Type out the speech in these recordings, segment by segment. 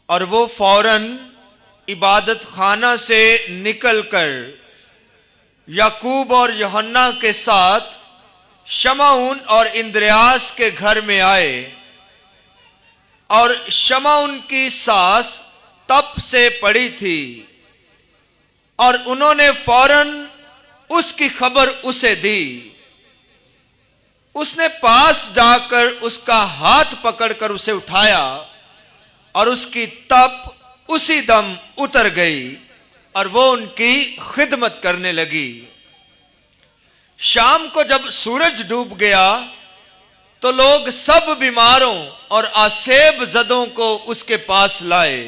اور وہ فوراً عبادت خانہ سے نکل کر یعقوب اور یوحنا کے ساتھ شمعون اور اندریاس کے گھر میں آئے، اور شمعون کی سانس تپ سے پڑی تھی، اور انہوں نے فوراً اس کی خبر اسے دی۔ اس نے پاس جا کر اس کا ہاتھ پکڑ کر اسے اٹھایا، اور اس کی تپ اسی دم اتر گئی، اور وہ ان کی خدمت کرنے لگی۔ شام کو جب سورج ڈوب گیا تو لوگ سب بیماروں اور آسیب زدوں کو اس کے پاس لائے،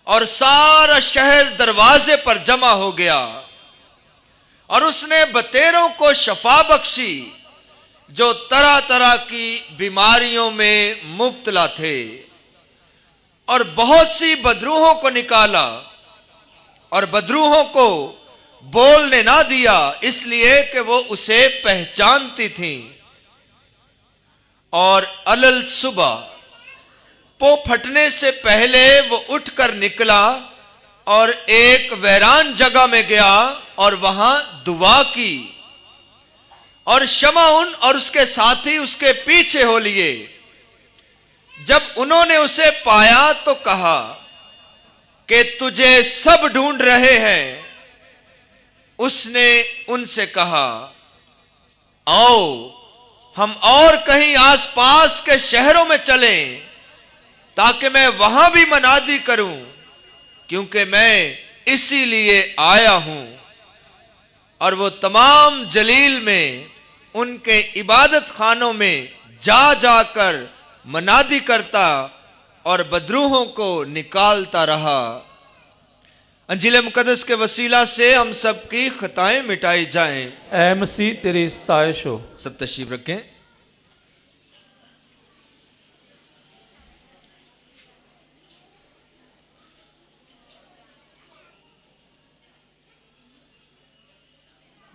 اور سارا شہر دروازے پر جمع ہو گیا، اور اس نے بتیروں کو شفا بخشی جو طرح طرح کی بیماریوں میں مبتلا تھے، اور بہت سی بدروحوں کو نکالا، اور بدروحوں کو بولنے نہ دیا، اس لیے کہ وہ اسے پہچانتی تھیں۔ اور علل صبح پو پھٹنے سے پہلے وہ اٹھ کر نکلا اور ایک ویران جگہ میں گیا اور وہاں دعا کی، اور شمعون اور اس کے ساتھی اس کے پیچھے ہو لیے۔ جب انہوں نے اسے پایا تو کہا کہ تجھے سب ڈھونڈ رہے ہیں۔ اس نے ان سے کہا، آؤ ہم اور کہیں آس پاس کے شہروں میں چلیں تاکہ میں وہاں بھی منادی کروں، کیونکہ میں اسی لیے آیا ہوں۔ اور وہ تمام جلیل میں ان کے عبادت خانوں میں جا جا کر منادی کرتا اور بدروحوں کو نکالتا رہا۔ انجیل مقدس کے وسیلہ سے ہم سب کی خطائیں مٹائی جائیں۔ اے مسیح تیری ستائش ہو۔ سب تشریف رکھیں۔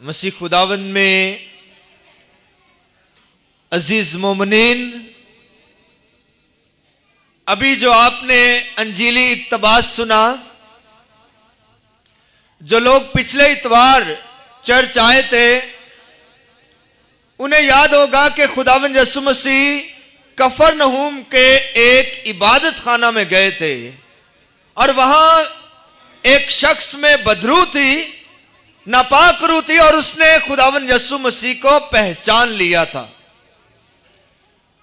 مسیح خداوند میں عزیز مومنین، ابھی جو آپ نے انجیلی اقتباس سنا، جو لوگ پچھلے اتوار چرچ آئے تھے انہیں یاد ہوگا کہ خداوند یسوع مسیح کفرنہوم کے ایک عبادت خانہ میں گئے تھے، اور وہاں ایک شخص میں بدروح تھی، ناپاک روح تھی، اور اس نے خداوند یسوع مسیح کو پہچان لیا تھا۔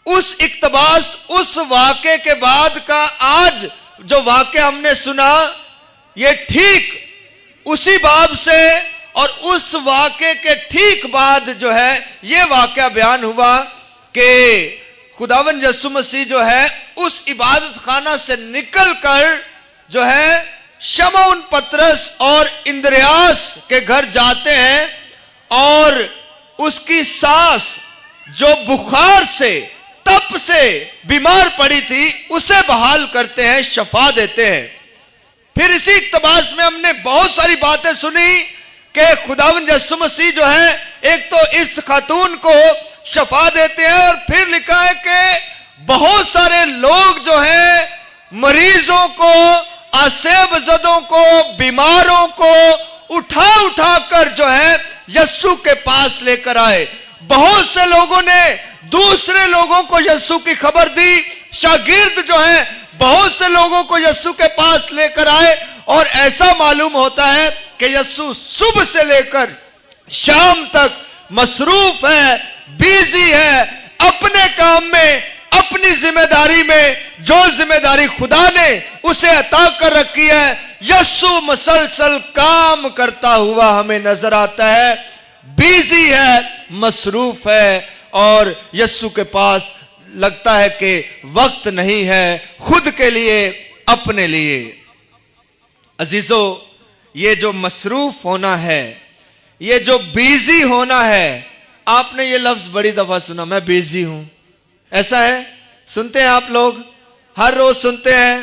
اس اقتباس، اس واقعے کے بعد کا آج جو واقعہ ہم نے سنا، یہ ٹھیک اسی باب سے اور اس واقعے کے ٹھیک بعد جو ہے یہ واقعہ بیان ہوا کہ خداوند یسوع مسیح جو ہے اس عبادت خانہ سے نکل کر جو ہے شمعون پترس اور اندریاس کے گھر جاتے ہیں، اور اس کی سانس جو بخار سے، تپ سے بیمار پڑی تھی، اسے بحال کرتے ہیں، شفا دیتے ہیں۔ پھر اسی اقتباس میں ہم نے بہت ساری باتیں سنی کہ خداوند یسوع مسیح جو ہے ایک تو اس خاتون کو شفا دیتے ہیں، اور پھر لکھا ہے کہ بہت سارے لوگ جو ہیں مریضوں کو، آسیب زدوں کو، بیماروں کو اٹھا اٹھا کر جو ہے یسوع کے پاس لے کر آئے۔ بہت سے لوگوں نے دوسرے لوگوں کو یسوع کی خبر دی، شاگرد جو ہیں بہت سے لوگوں کو یسوع کے پاس لے کر آئے، اور ایسا معلوم ہوتا ہے کہ یسوع صبح سے لے کر شام تک مصروف ہے، بیزی ہے اپنے کام میں، اپنی ذمہ داری میں، جو ذمہ داری خدا نے اسے عطا کر رکھی ہے۔ یسوع مسلسل کام کرتا ہوا ہمیں نظر آتا ہے، بیزی ہے، مصروف ہے، اور یسوع کے پاس لگتا ہے کہ وقت نہیں ہے خود کے لیے، اپنے لیے۔ عزیزو، یہ جو مصروف ہونا ہے، یہ جو بیزی ہونا ہے، آپ نے یہ لفظ بڑی دفعہ سنا، میں بیزی ہوں، ایسا ہے؟ سنتے ہیں آپ لوگ، ہر روز سنتے ہیں۔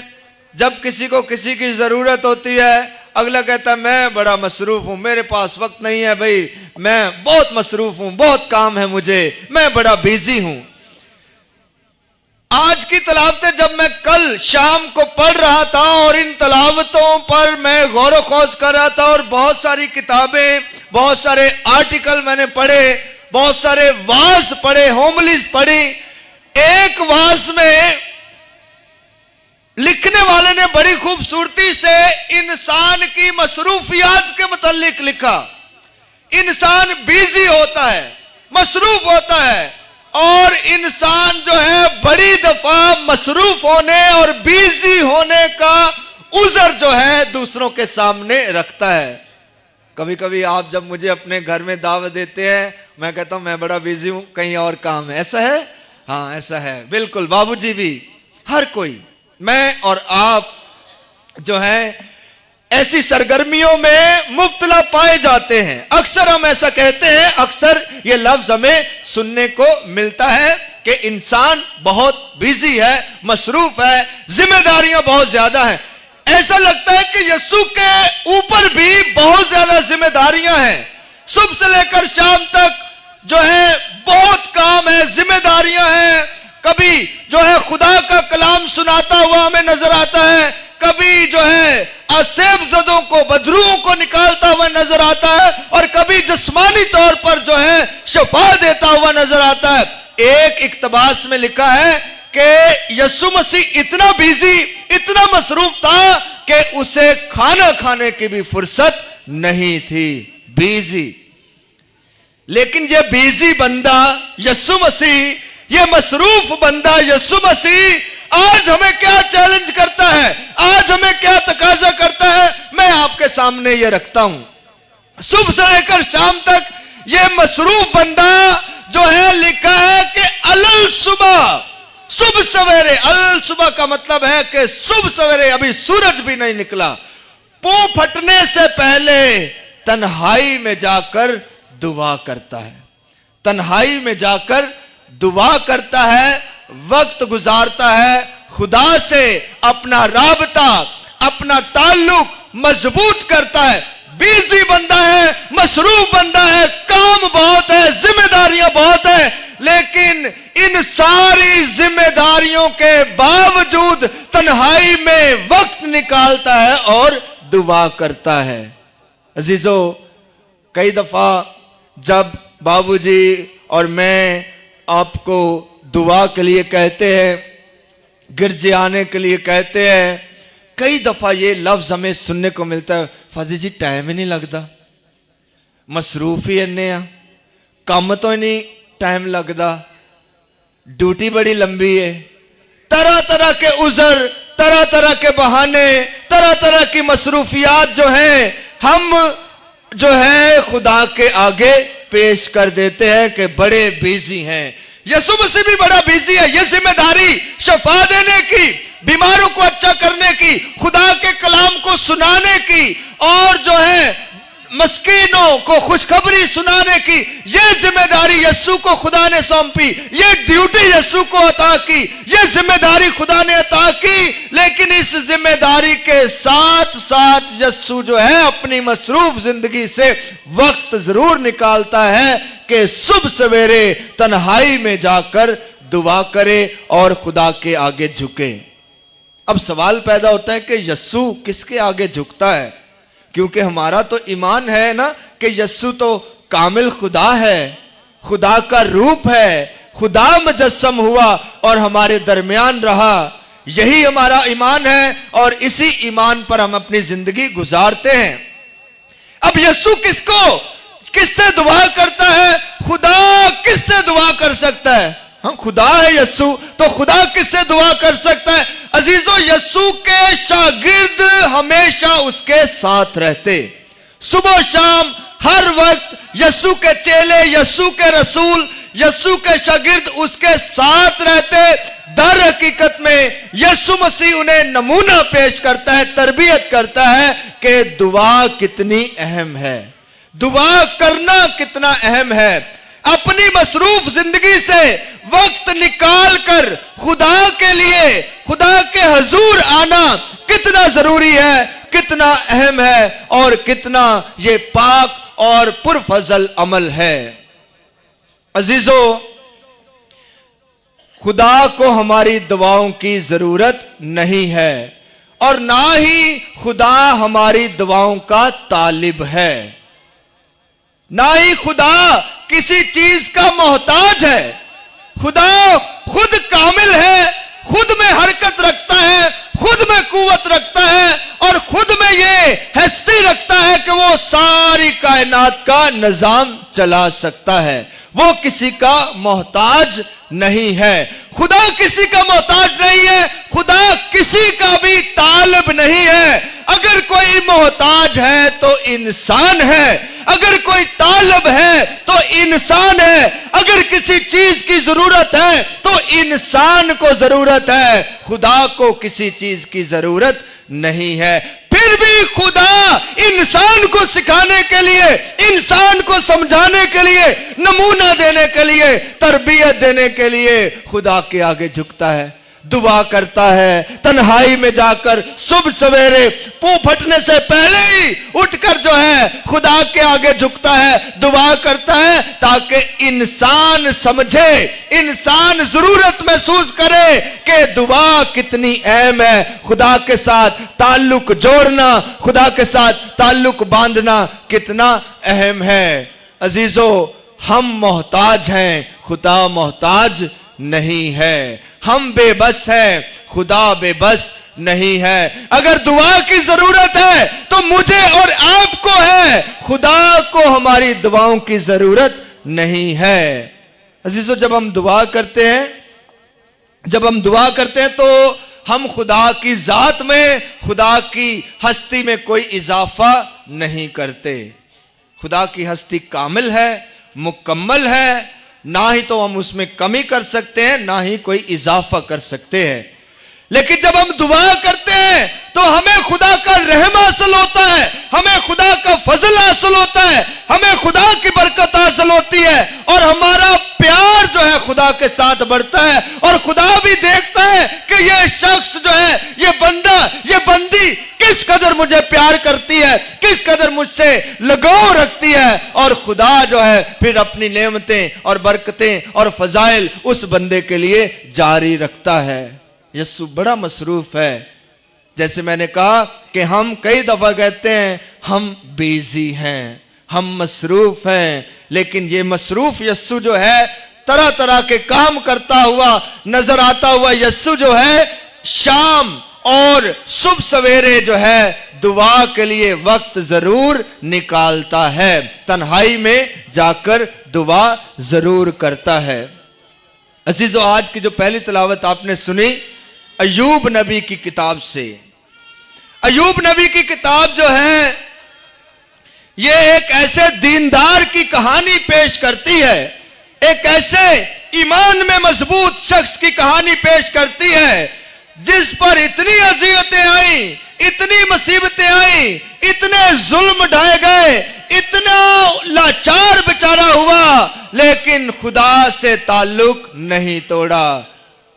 جب کسی کو کسی کی ضرورت ہوتی ہے، اگلا کہتا ہے میں بڑا مصروف ہوں، میرے پاس وقت نہیں ہے بھائی، میں بہت مصروف ہوں، بہت کام ہے مجھے، میں بڑا بیزی ہوں۔ آج کی تلاوتیں جب میں کل شام کو پڑھ رہا تھا اور ان تلاوتوں پر میں غور و خوض کر رہا تھا اور بہت ساری کتابیں، بہت سارے آرٹیکل میں نے پڑھے، بہت سارے واعظ پڑھے، ہوملیز پڑھی. ایک واعظ میں لکھنے والے نے بڑی خوبصورتی سے انسان کی مصروفیات کے متعلق لکھا. انسان بیزی ہوتا ہے، مصروف ہوتا ہے، اور انسان جو ہے بڑی دفعہ مصروف ہونے اور بیزی ہونے کا عذر جو ہے دوسروں کے سامنے رکھتا ہے. کبھی کبھی آپ جب مجھے اپنے گھر میں دعوت دیتے ہیں، میں کہتا ہوں میں بڑا بیزی ہوں، کہیں اور کام ہے. ایسا ہے؟ ہاں ایسا ہے، بالکل. بابو جی بھی، ہر کوئی، میں اور آپ جو ہیں ایسی سرگرمیوں میں مبتلا پائے جاتے ہیں. اکثر ہم ایسا کہتے ہیں، اکثر یہ لفظ ہمیں سننے کو ملتا ہے کہ انسان بہت بیزی ہے، مصروف ہے، ذمہ داریاں بہت زیادہ ہیں. ایسا لگتا ہے کہ یسوع کے اوپر بھی بہت زیادہ ذمہ داریاں ہیں. صبح سے لے کر شام تک جو ہے بہت کام ہے، ذمہ داریاں ہیں. کبھی جو ہے خدا کا کلام سناتا ہوا ہمیں نظر آتا ہے، کبھی جو ہے آسیب زدوں کو، بدروحوں کو نکالتا ہوا نظر آتا ہے، اور کبھی جسمانی طور پر جو ہے شفا دیتا ہوا نظر آتا ہے. ایک اقتباس میں لکھا ہے کہ یسوع مسیح اتنا بیزی، اتنا مصروف تھا کہ اسے کھانا کھانے کی بھی فرصت نہیں تھی. بیزی. لیکن یہ بیزی بندہ یسوع مسیح، یہ مصروف بندہ یسوع مسیح آج ہمیں کیا چیلنج کرتا ہے، آج ہمیں کیا تقاضا کرتا ہے، میں آپ کے سامنے یہ رکھتا ہوں. صبح سے لے کر شام تک یہ مصروف بندہ جو ہے لکھا ہے کہ الل صبح، صبح سویرے. الل صبح کا مطلب ہے کہ صبح سویرے، ابھی سورج بھی نہیں نکلا، پوں پھٹنے سے پہلے تنہائی میں جا کر دعا کرتا ہے. تنہائی میں جا کر دعا کرتا ہے، وقت گزارتا ہے، خدا سے اپنا رابطہ، اپنا تعلق مضبوط کرتا ہے. بیزی بندہ ہے، مصروف بندہ ہے، کام بہت ہے، ذمہ داریاں بہت ہیں، لیکن ان ساری ذمہ داریوں کے باوجود تنہائی میں وقت نکالتا ہے اور دعا کرتا ہے. عزیزو، کئی دفعہ جب بابو جی اور میں آپ کو دعا کے لیے کہتے ہیں، گرجے آنے کے لیے کہتے ہیں، کئی دفعہ یہ لفظ ہمیں سننے کو ملتا ہے، فاضل جی ٹائم ہی نہیں لگتا، مصروف ہی اننے ہیں، کام تو ہی نہیں ٹائم لگتا، ڈیوٹی بڑی لمبی ہے. طرح طرح کے عذر، طرح طرح کے بہانے، طرح طرح کی مصروفیات جو ہیں ہم جو ہے خدا کے آگے پیش کر دیتے ہیں کہ بڑے بیزی ہیں. یسوع مسیح بھی بڑا بیزی ہے. یہ ذمہ داری شفا دینے کی، بیماروں کو اچھا کرنے کی، خدا کے کلام کو سنانے کی، اور جو ہے مسکینوں کو خوشخبری سنانے کی، یہ ذمہ داری یسوع کو خدا نے سونپی، یہ ڈیوٹی یسوع کو عطا کی، یہ ذمہ داری خدا نے عطا کی. لیکن اس ذمہ داری کے ساتھ ساتھ یسوع جو ہے اپنی مصروف زندگی سے وقت ضرور نکالتا ہے کہ صبح سویرے تنہائی میں جا کر دعا کرے اور خدا کے آگے جھکے. اب سوال پیدا ہوتا ہے کہ یسوع کس کے آگے جھکتا ہے؟ کیونکہ ہمارا تو ایمان ہے نا کہ یسوع تو کامل خدا ہے، خدا کا روپ ہے، خدا مجسم ہوا اور ہمارے درمیان رہا. یہی ہمارا ایمان ہے اور اسی ایمان پر ہم اپنی زندگی گزارتے ہیں. اب یسوع کس سے دعا کرتا ہے؟ خدا کس سے دعا کر سکتا ہے؟ ہم خدا ہے یسوع، تو خدا کس سے دعا کر سکتا ہے؟ عزیزو، یسوع کے شاگرد ہمیشہ اس کے ساتھ رہتے، صبح و شام ہر وقت یسوع کے چیلے، یسوع کے رسول، یسوع کے شاگرد اس کے ساتھ رہتے. در حقیقت میں یسوع مسیح انہیں نمونہ پیش کرتا ہے، تربیت کرتا ہے کہ دعا کتنی اہم ہے، دعا کرنا کتنا اہم ہے. اپنی مصروف زندگی سے وقت نکال کر خدا کے لیے، خدا کے حضور آنا کتنا ضروری ہے، کتنا اہم ہے، اور کتنا یہ پاک اور پرفضل عمل ہے. عزیزو، خدا کو ہماری دعاؤں کی ضرورت نہیں ہے اور نہ ہی خدا ہماری دعاؤں کا طالب ہے، نہ ہی خدا کسی چیز کا محتاج ہے۔ خدا خود کامل ہے، خود میں حرکت رکھتا ہے، خود میں قوت رکھتا ہے اور خود میں یہ ہستی رکھتا ہے کہ وہ ساری کائنات کا نظام چلا سکتا ہے۔ وہ کسی کا محتاج نہیں ہے، خدا کسی کا محتاج نہیں ہے، خدا کسی کا بھی طالب نہیں ہے۔ اگر کوئی محتاج ہے تو انسان ہے، اگر کوئی طالب ہے تو انسان ہے، اگر کسی چیز کی ضرورت ہے تو انسان کو ضرورت ہے، خدا کو کسی چیز کی ضرورت نہیں ہے۔ پھر بھی خدا انسان کو سکھانے کے لیے، انسان کو سمجھانے کے لیے، نمونہ دینے کے لیے، تربیت دینے کے لیے خدا کے آگے جھکتا ہے، دعا کرتا ہے، تنہائی میں جا کر صبح سویرے پو پھٹنے سے پہلے ہی اٹھ کر جو ہے خدا کے آگے جھکتا ہے، دعا کرتا ہے تاکہ انسان سمجھے، انسان ضرورت محسوس کرے کہ دعا کتنی اہم ہے، خدا کے ساتھ تعلق جوڑنا، خدا کے ساتھ تعلق باندھنا کتنا اہم ہے۔ عزیزو، ہم محتاج ہیں، خدا محتاج نہیں ہے، ہم بے بس ہیں، خدا بے بس نہیں ہے۔ اگر دعا کی ضرورت ہے تو مجھے اور آپ کو ہے، خدا کو ہماری دعاؤں کی ضرورت نہیں ہے۔ عزیزو، جب ہم دعا کرتے ہیں تو ہم خدا کی ذات میں، خدا کی ہستی میں کوئی اضافہ نہیں کرتے۔ خدا کی ہستی کامل ہے، مکمل ہے، نہ ہی تو ہم اس میں کمی کر سکتے ہیں، نہ ہی کوئی اضافہ کر سکتے ہیں۔ لیکن جب ہم دعا کرتے ہیں تو ہمیں خدا کا رحم حاصل ہوتا ہے، ہمیں خدا کا فضل حاصل ہوتا ہے، ہمیں خدا کی برکت حاصل ہوتی ہے اور ہمارا پیار جو ہے خدا کے ساتھ بڑھتا ہے، اور خدا بھی دیکھتا ہے کہ یہ شخص جو ہے، یہ بندہ، یہ بندی کس قدر مجھے پیار کرتی ہے، کس قدر مجھ سے لگاؤ رکھتی ہے، اور خدا جو ہے پھر اپنی نعمتیں اور برکتیں اور فضائل اس بندے کے لیے جاری رکھتا ہے۔ یسوع بڑا مصروف ہے۔ جیسے میں نے کہا کہ ہم کئی دفعہ کہتے ہیں ہم بیزی ہیں، ہم مصروف ہیں، لیکن یہ مصروف یسوع جو ہے، طرح طرح کے کام کرتا ہوا نظر آتا ہوا یسوع جو ہے، شام اور صبح سویرے جو ہے دعا کے لیے وقت ضرور نکالتا ہے، تنہائی میں جا کر دعا ضرور کرتا ہے۔ عزیزو، آج کی جو پہلی تلاوت آپ نے سنی ایوب نبی کی کتاب سے، ایوب نبی کی کتاب جو ہے یہ ایک ایسے دیندار کی کہانی پیش کرتی ہے، ایک ایسے ایمان میں مضبوط شخص کی کہانی پیش کرتی ہے جس پر اتنی اذیتیں آئیں، اتنی مصیبتیں آئیں، اتنے ظلم ڈھائے گئے، اتنا لاچار بیچارہ ہوا، لیکن خدا سے تعلق نہیں توڑا۔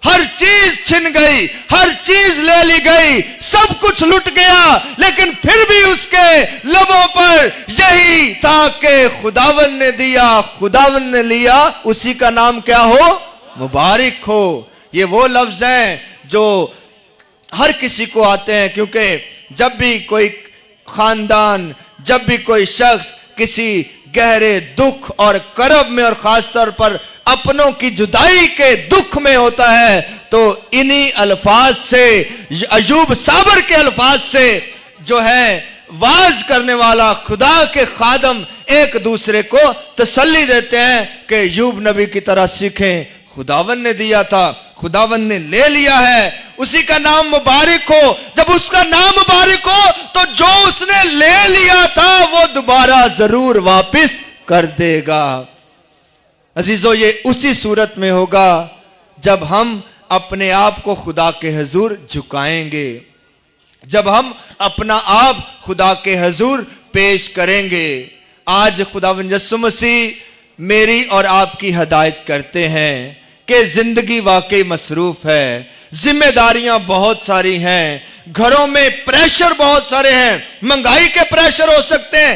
ہر چیز چھن گئی، ہر چیز لے لی گئی، سب کچھ لٹ گیا، لیکن پھر بھی اس کے لبوں پر یہی تھا کہ خداوند نے دیا، خداوند نے لیا، اسی کا نام کیا ہو؟ مبارک ہو۔ یہ وہ لفظ ہیں جو ہر کسی کو آتے ہیں، کیونکہ جب بھی کوئی خاندان، جب بھی کوئی شخص کسی گہرے دکھ اور کرب میں، اور خاص طور پر اپنوں کی جدائی کے دکھ میں ہوتا ہے، تو انہی الفاظ سے، ایوب صابر کے الفاظ سے جو ہے واعظ کرنے والا خدا کے خادم ایک دوسرے کو تسلی دیتے ہیں کہ ایوب نبی کی طرح سیکھیں، خداوند نے دیا تھا، خداوند نے لے لیا ہے، اسی کا نام مبارک ہو۔ جب اس کا نام مبارک ہو تو جو اس نے لے لیا تھا وہ دوبارہ ضرور واپس کر دے گا۔ عزیزو، یہ اسی صورت میں ہوگا جب ہم اپنے آپ کو خدا کے حضور جھکائیں گے، جب ہم اپنا آپ خدا کے حضور پیش کریں گے۔ آج خداوند یسوع مسیح میری اور آپ کی ہدایت کرتے ہیں کہ زندگی واقعی مصروف ہے، ذمہ داریاں بہت ساری ہیں، گھروں میں پریشر بہت سارے ہیں، مہنگائی کے پریشر ہو سکتے ہیں،